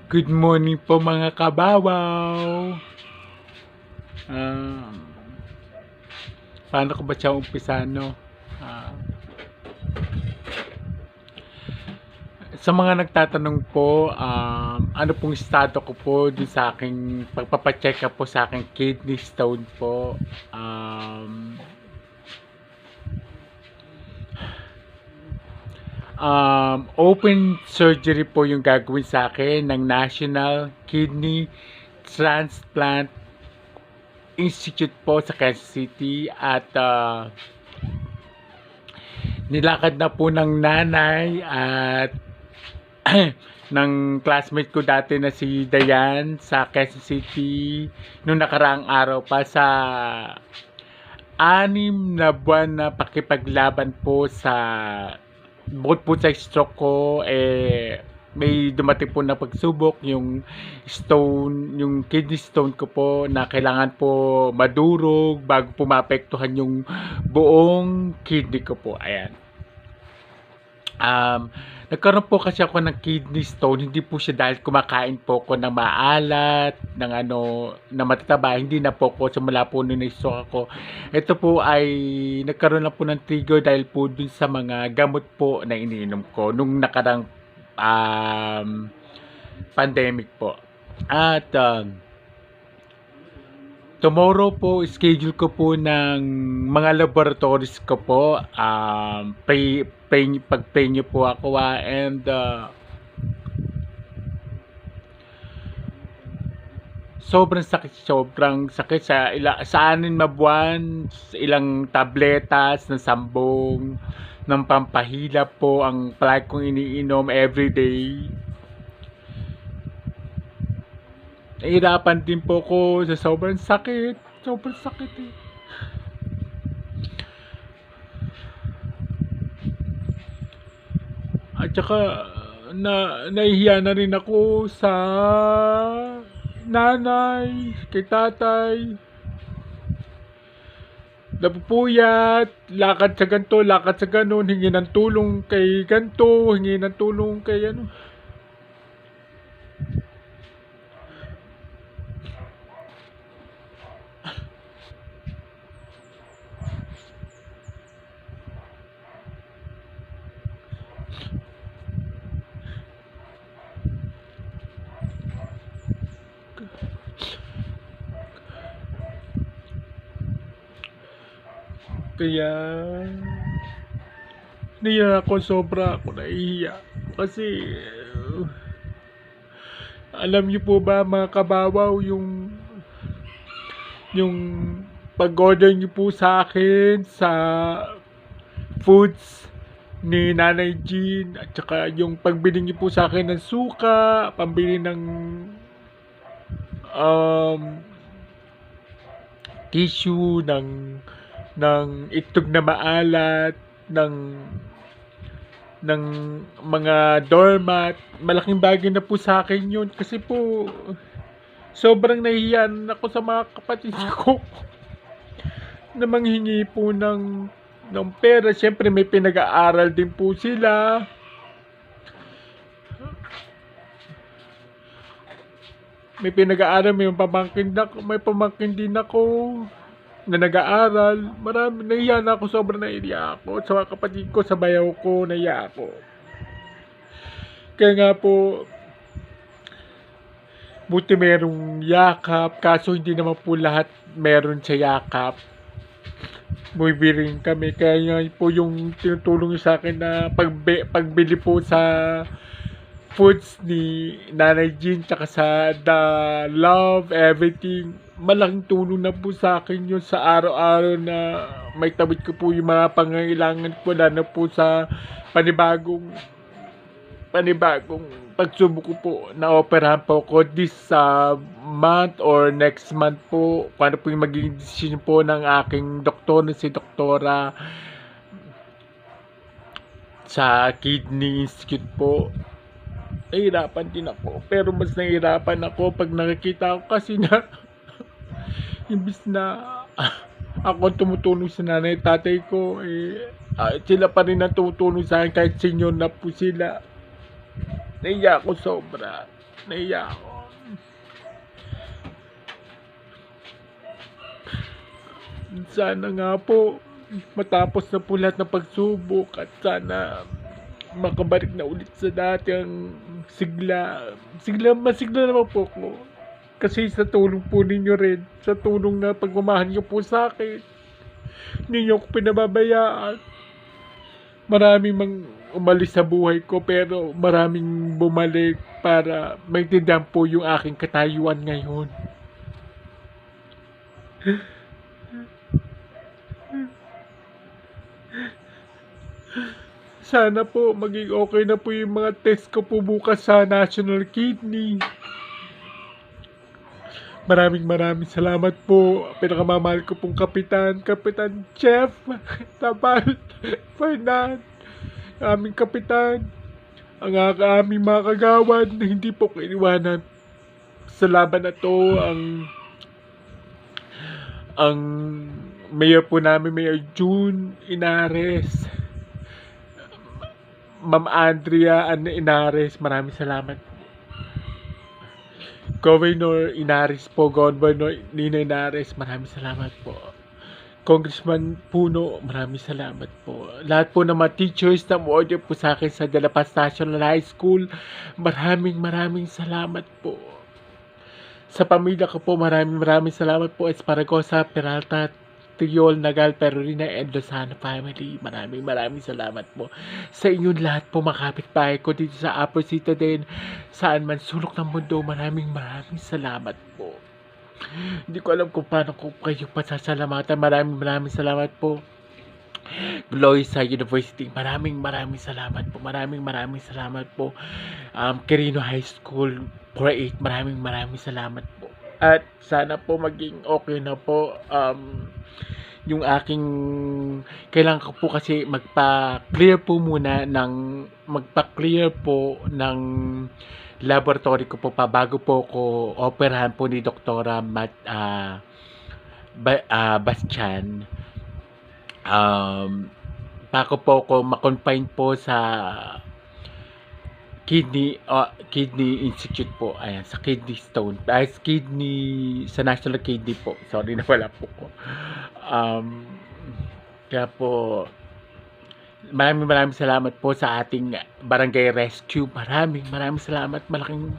Good morning po mga kababaw. Um, Paano ko ba siya umpisa, no? Ah, sa mga nagtatanong po, ano pong estado ko po dun sa aking pagpapacheck up po sa aking kidney stone po. Open surgery po yung gagawin sa akin ng National Kidney Transplant Institute po sa Quezon City at nilakad na po ng nanay at ng classmate ko dati na si Dayan sa Quezon City noong nakaraang araw pa sa 6 na buwan na pakipaglaban po sa bukod po sa stroke ko, may dumating po na pagsubok yung kidney stone ko po na kailangan po madurog bago po maapektuhan yung buong kidney ko po. Ayan. Nagkaroon po kasi ako ng kidney stone, hindi po siya dahil kumakain po ako ng maalat, ng na matataba, hindi na po ako, simula po nung na-stroke ako. Ito po ay nagkaroon lang po ng trigger dahil po dun sa mga gamot po na iniinom ko nung nakarang pandemic po. At tomorrow po, schedule ko po ng mga laboratories ko po. Pag-pray niyo po ako and sobrang sakit sa 6 na buwan, ilang tabletas na sambong ng pampahilap po ang palagi kong iniinom everyday. Nahihirapan din po ko sa sobrang sakit. Sobrang sakit eh. At saka, nahihiya na rin ako sa nanay, kay tatay. Napupuyat, lakad sa ganito, lakad sa ganon, hingi ng tulong kay ganito, hingi ng tulong kay ano. Kaya naiya ako, sobra ako nahihiya. Kasi alam niyo po ba mga kababaw, yung pag-order niyo po sa akin sa foods ni Nanay Jean, at saka yung pagbili niyo po sa akin ng suka, pambili ng tissue, ng itlog na maalat, ng mga doormat, malaking bagay na po sa akin yun. Kasi po, sobrang nahihiyan ako sa mga kapatid ko na manghingi po ng pera. Siyempre may pinag-aaral din po sila. May pinag-aaral, may pamangkin din ako na nag-aaral. Marami, nahiya na ako, sobrang nahiya ako. Sa mga kapatid ko, sa bayaw ko, nahiya ako. Kaya nga po, buti merong yakap, kaso hindi naman po lahat meron sa yakap. Bumibiring kami, kaya nga po yung tinutulong sa akin na pagbili po sa foods ni Nanay Jean, tsaka sa The Love Everything, malaking tulong na po sa akin yun sa araw-araw na may tabit ko po yung mga pangangailangan ko, lalo po sa panibagong pagsubok ko po. Na-operahan po ko this month or next month po, kung ano po yung magiging decision po ng aking doktor na si Doktora sa Kidney Institute po. Nahihirapan din ako, pero mas nahihirapan ako pag nakikita ko kasi na imbis na ako tumutulong sa nanay tatay ko, sila pa rin ang tumutulong sa akin kahit senior na po sila. Naiya ako sobra. Naiya ako. Sana nga po matapos na po lahat ng pagsubok at sana makabalik na ulit sa dati ang sigla. Masigla naman po ako. Kasi sa tulong po ninyo rin, sa tulong na pagmamahal niyo po sa akin, hindi niyo ako pinababayaan. Maraming umalis sa buhay ko pero maraming bumalik para maintindihan po yung aking katayuan ngayon. Sana po maging okay na po yung mga test ko po bukas sa National Kidney. Maraming salamat po. Pinakamamahal ko pong Kapitan Jeff Tabal Fernan, aming kapitan, ang aming mga kagawad na hindi po ko iniwanan sa laban na to. Ang mayor po namin, Mayor June Inares, Ma'am Andrea Inares, maraming salamat. Governor Inares po, Governor Nina Inares, maraming salamat po. Congressman Puno, maraming salamat po. Lahat po ng mga teachers na order po sa akin sa De La Paz National High School, maraming salamat po. Sa pamilya ko po, maraming salamat po. Esparagosa, Peralta, Triol, Nagal, Perurina, and Lozano family. Maraming salamat po. Sa inyong lahat po, makapitbahay ko dito sa Upper Citadel, saan man sulok ng mundo, maraming salamat po. Hindi ko alam kung paano ko kayo pasasalamatan. Maraming salamat po. Loisa University, maraming salamat po. Maraming salamat po. Quirino High School, 48, maraming salamat po. At sana po maging okay na po yung aking kailangan ko po kasi magpa-clear po laboratory ko po pa bago po ko operahan po ni Doktora Bastian. Bago po ko ma-confine po sa kidney institute po, ayan, sa kidney stone, sa National Kidney po, sorry na wala po ko. Kaya po maraming salamat po sa ating barangay rescue. Maraming salamat, malaking